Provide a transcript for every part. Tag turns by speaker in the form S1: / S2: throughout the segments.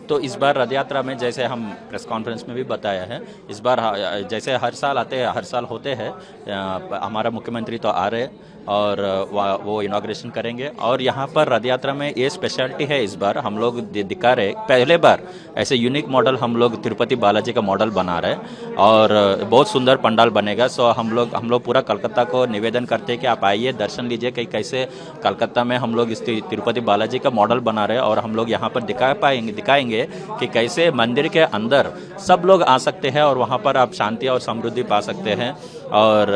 S1: तो इस बार रथ यात्रा में जैसे हम प्रेस कॉन्फ्रेंस में भी बताया है, इस बार जैसे हर साल आते हैं, हर साल होते हैं, हमारा मुख्यमंत्री तो आ रहे और वो इनॉग्रेशन करेंगे। और यहाँ पर रथ यात्रा में ये स्पेशलिटी है, इस बार हम लोग दिखा रहे, पहले बार ऐसे यूनिक मॉडल हम लोग तिरुपति बालाजी का मॉडल बना रहे हैं और बहुत सुंदर पंडाल बनेगा। सो हम लोग पूरा कलकत्ता को निवेदन करते हैं कि आप आइए, दर्शन लीजिए कि कैसे कलकत्ता में हम लोग इस तिरुपति बालाजी का मॉडल बना रहे हैं। और हम लोग यहाँ पर दिखाएंगे कि कैसे मंदिर के अंदर सब लोग आ सकते हैं और वहाँ पर आप शांति और समृद्धि पा सकते हैं। और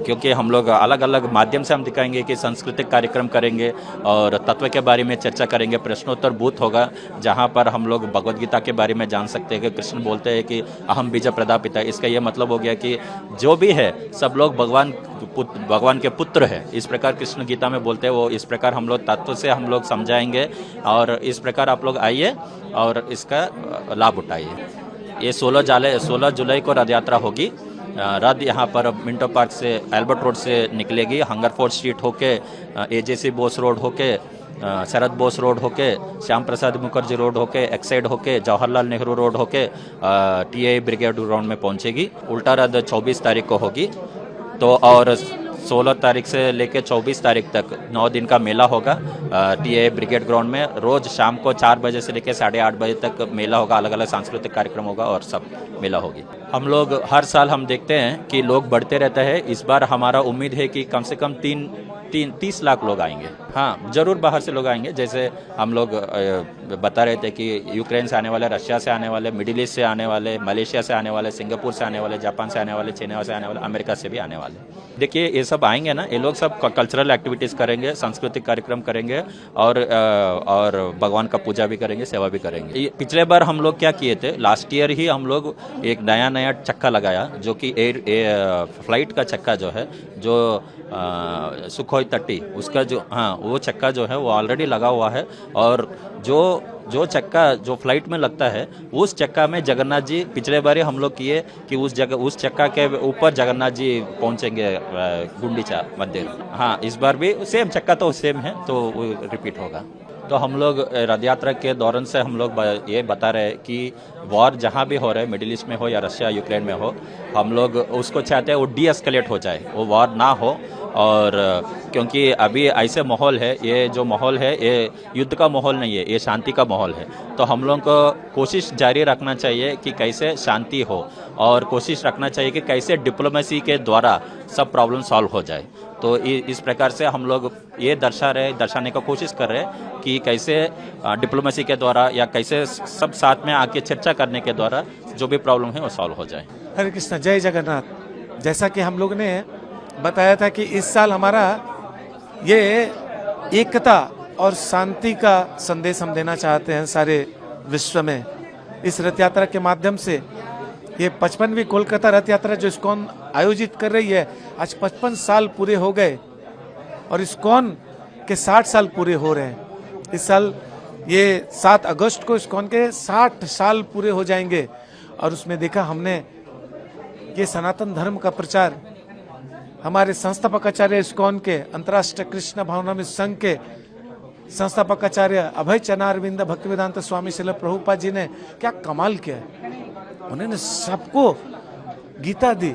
S1: क्योंकि हम लोग अलग अलग माध्यम से हम दिखाएंगे कि सांस्कृतिक कार्यक्रम करेंगे और तत्व के बारे में चर्चा करेंगे, प्रश्नोत्तर बूथ होगा जहाँ पर हम लोग भगवद गीता के बारे में जान सकते हैं कि कृष्ण बोलते हैं कि अहम बीज प्रदापिता। इसका ये मतलब हो गया कि जो भी है सब लोग भगवान के पुत्र है, इस प्रकार कृष्ण गीता में बोलते हैं। वो इस प्रकार हम लोग तत्व से हम लोग समझाएंगे और इस प्रकार आप लोग आइए और इसका लाभ उठाइए। ये 16 जुलाई को रथ यात्रा होगी। रथ यहाँ पर मिंटो पार्क से एल्बर्ट रोड से निकलेगी, हंगर फोर्ट स्ट्रीट होके, एजेसी बोस रोड होके, शरद बोस रोड होके, श्याम प्रसाद मुखर्जी रोड होके, एक्साइड होके, जवाहरलाल नेहरू रोड होके टीआई ब्रिगेड ग्राउंड में पहुंचेगी। उल्टा रथ 24 तारीख को होगी। तो और 16 तारीख से लेकर 24 तारीख तक 9 दिन का मेला होगा टीआई ब्रिगेड ग्राउंड में। रोज शाम को 4 बजे से लेकर 8:30 बजे तक मेला होगा, अलग अलग सांस्कृतिक कार्यक्रम होगा और सब मेला होगी। हम लोग हर साल हम देखते हैं कि लोग बढ़ते रहते हैं। इस बार हमारा उम्मीद है कि कम से कम 30 लाख लोग आएंगे। हाँ, जरूर बाहर से लोग आएंगे। जैसे हम लोग बता रहे थे कि यूक्रेन से आने वाले, रशिया से आने वाले, मिडिल ईस्ट से आने वाले, मलेशिया से आने वाले, सिंगापुर से आने वाले, जापान से आने वाले, चाइना से आने वाले, अमेरिका से भी आने वाले। देखिए ये सब आएंगे ना, ये लोग सब कल्चरल एक्टिविटीज़ करेंगे, सांस्कृतिक कार्यक्रम करेंगे और भगवान का पूजा भी करेंगे, सेवा भी करेंगे। पिछले बार हम लोग क्या किए थे, लास्ट ईयर ही हम लोग एक नया चक्का लगाया जो कि फ्लाइट का चक्का जो है, जो सुखोई 30 उसका जो, हाँ वो चक्का जो है वो ऑलरेडी लगा हुआ है। और जो चक्का जो फ्लाइट में लगता है, उस चक्का में जगन्नाथ जी पिछले बार हम लोग किए कि उस चक्का के ऊपर जगन्नाथ जी पहुंचेंगे गुंडीचा मंदिर। हाँ, इस बार भी सेम चक्का तो सेम है, तो वो रिपीट होगा। तो हम लोग रथ यात्रा के दौरान से हम लोग ये बता रहे हैं कि वॉर जहाँ भी हो रहा है, मिडिल ईस्ट में हो या रशिया यूक्रेन में हो, हम लोग उसको चाहते हैं वो डीएस्केलेट हो जाए, वो वॉर ना हो। और क्योंकि अभी ऐसे माहौल है, ये जो माहौल है ये युद्ध का माहौल नहीं है, ये शांति का माहौल है। तो हम लोगों को कोशिश जारी रखना चाहिए कि कैसे शांति हो और कोशिश रखना चाहिए कि कैसे डिप्लोमेसी के द्वारा सब प्रॉब्लम सॉल्व हो जाए। तो इस प्रकार से हम लोग ये दर्शाने का कोशिश कर रहे हैं कि कैसे डिप्लोमेसी के द्वारा या कैसे सब साथ में आके चर्चा करने के द्वारा जो भी प्रॉब्लम है वो सॉल्व हो जाए।
S2: हरे कृष्ण, जय जगन्नाथ। जैसा कि हम लोग ने बताया था कि इस साल हमारा ये एकता और शांति का संदेश हम देना चाहते हैं सारे विश्व में। इस रथ यात्रा के माध्यम से ये 55वीं कोलकाता रथ यात्रा जो इस्कॉन आयोजित कर रही है, आज 55 साल पूरे हो गए और इस्कॉन के 60 साल पूरे हो रहे हैं। इस साल ये 7 अगस्त को इस्कॉन के 60 साल पूरे हो जाएंगे। और उसमें देखा हमने ये सनातन धर्म का प्रचार हमारे संस्थापक आचार्य इस्कॉन के, अंतर्राष्ट्रीय कृष्ण भावनामृत संघ के संस्थापक आचार्य अभय चरणारविंद भक्तिवेदांत स्वामी श्रील प्रभुपाद जी ने क्या कमाल किया है। उन्होंने सबको गीता दी,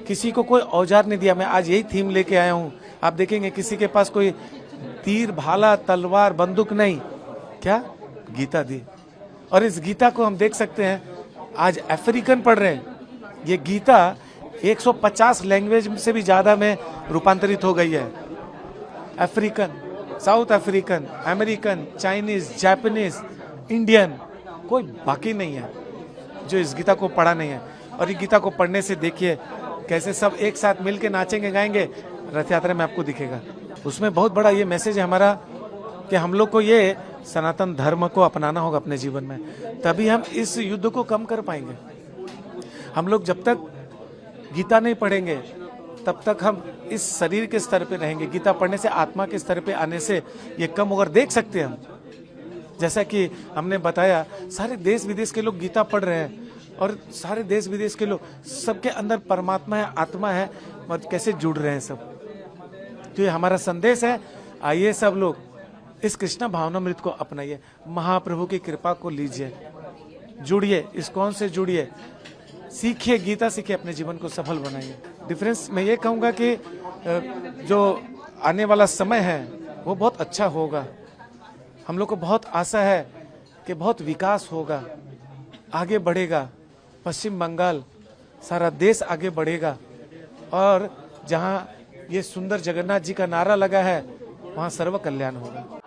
S2: किसी को कोई औजार नहीं दिया। मैं आज यही थीम लेके आया हूँ। आप देखेंगे किसी के पास कोई तीर, भाला, तलवार, बंदूक नहीं, क्या गीता दी। और इस गीता को हम देख सकते हैं, आज अफ्रीकन पढ़ रहे हैं। ये गीता 150 लैंग्वेज से भी ज्यादा में रूपांतरित हो गई है। African, south African, American, Chinese, Japanese, Indian, कोई बाकी नहीं है जो इस गीता को पढ़ा नहीं है। और ये गीता को पढ़ने से देखिए कैसे सब एक साथ मिलके नाचेंगे, गाएंगे, रथ यात्रा में आपको दिखेगा। उसमें बहुत बड़ा ये मैसेज है हमारा कि हम लोग को ये सनातन धर्म को अपनाना होगा अपने जीवन में, तभी हम इस युद्ध को कम कर पाएंगे। हम लोग जब तक गीता नहीं पढ़ेंगे तब तक हम इस शरीर के स्तर पे रहेंगे। गीता पढ़ने से आत्मा के स्तर पे आने से ये कम होगा। देख सकते हैं हम, जैसा कि हमने बताया, सारे देश विदेश के लोग गीता पढ़ रहे हैं और सारे देश विदेश के लोग, सबके अंदर परमात्मा है, आत्मा है, और कैसे जुड़ रहे हैं सब। तो ये हमारा संदेश है, आइए सब लोग इस कृष्णा भावनामृत को अपनाइए, महाप्रभु की कृपा को लीजिए, जुड़िए, इस्कॉन से जुड़िए, सीखिए, गीता सीखिए, अपने जीवन को सफल बनाइए। डिफरेंस मैं ये कहूँगा कि जो आने वाला समय है वो बहुत अच्छा होगा। हम लोग को बहुत आशा है कि बहुत विकास होगा, आगे बढ़ेगा, पश्चिम बंगाल, सारा देश आगे बढ़ेगा, और जहाँ ये सुंदर जगन्नाथ जी का नारा लगा है वहाँ सर्व कल्याण होगा।